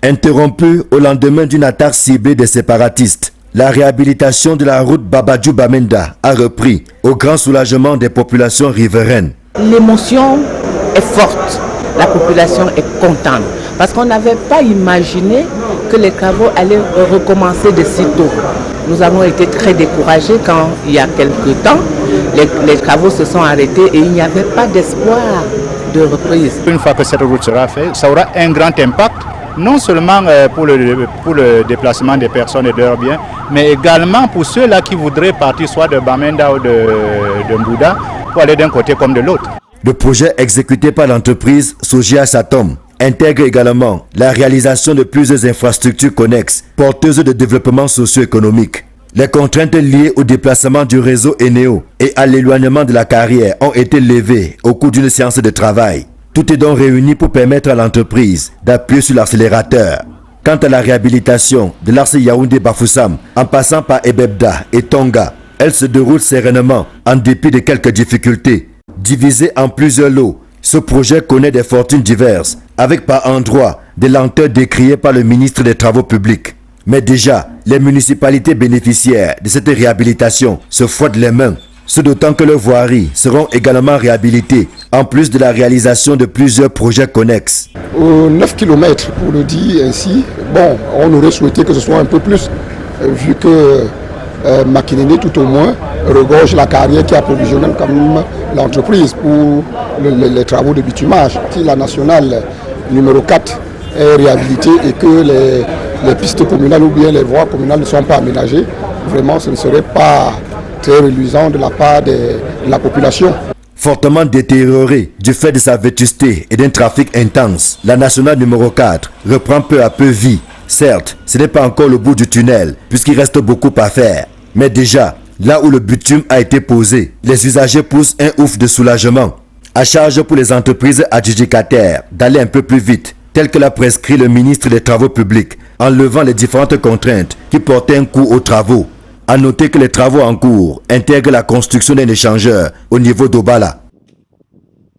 Interrompue au lendemain d'une attaque ciblée des séparatistes, la réhabilitation de la route Babadjou-Bamenda a repris au grand soulagement des populations riveraines. L'émotion est forte, la population est contente parce qu'on n'avait pas imaginé que les travaux allaient recommencer de si tôt. Nous avons été très découragés quand il y a quelques temps, les travaux se sont arrêtés et il n'y avait pas d'espoir de reprise. Une fois que cette route sera faite, ça aura un grand impact, non seulement pour le déplacement des personnes et de leurs biens, mais également pour ceux-là qui voudraient partir soit de Bamenda ou de Mbouda pour aller d'un côté comme de l'autre. Le projet exécuté par l'entreprise Sogia Satom intègre également la réalisation de plusieurs infrastructures connexes, porteuses de développement socio-économique. Les contraintes liées au déplacement du réseau Eneo et à l'éloignement de la carrière ont été levées au cours d'une séance de travail. Tout est donc réuni pour permettre à l'entreprise d'appuyer sur l'accélérateur. Quant à la réhabilitation de l'Arce Yaoundé-Bafoussam, en passant par Ebebda et Tonga, elle se déroule sereinement en dépit de quelques difficultés. Divisé en plusieurs lots, ce projet connaît des fortunes diverses, avec par endroits des lenteurs décriées par le ministre des Travaux publics. Mais déjà, les municipalités bénéficiaires de cette réhabilitation se frottent les mains, ce d'autant que leurs voiries seront également réhabilitées, en plus de la réalisation de plusieurs projets connexes. 9 km, pour le dire ainsi, bon, on aurait souhaité que ce soit un peu plus, vu que Makinéné tout au moins regorge la carrière qui approvisionne comme l'entreprise pour les travaux de bitumage. Si la nationale numéro 4 est réhabilitée et que les pistes communales ou bien les voies communales ne sont pas aménagées, vraiment ce ne serait pas très reluisant de la part de la population. Fortement détériorée du fait de sa vétusté et d'un trafic intense, la nationale numéro 4 reprend peu à peu vie. Certes, ce n'est pas encore le bout du tunnel, puisqu'il reste beaucoup à faire. Mais déjà, là où le bitume a été posé, les usagers poussent un ouf de soulagement. À charge pour les entreprises adjudicataires d'aller un peu plus vite, tel que l'a prescrit le ministre des Travaux publics, en levant les différentes contraintes qui portaient un coup aux travaux. À noter que les travaux en cours intègrent la construction d'un échangeur au niveau d'Obala.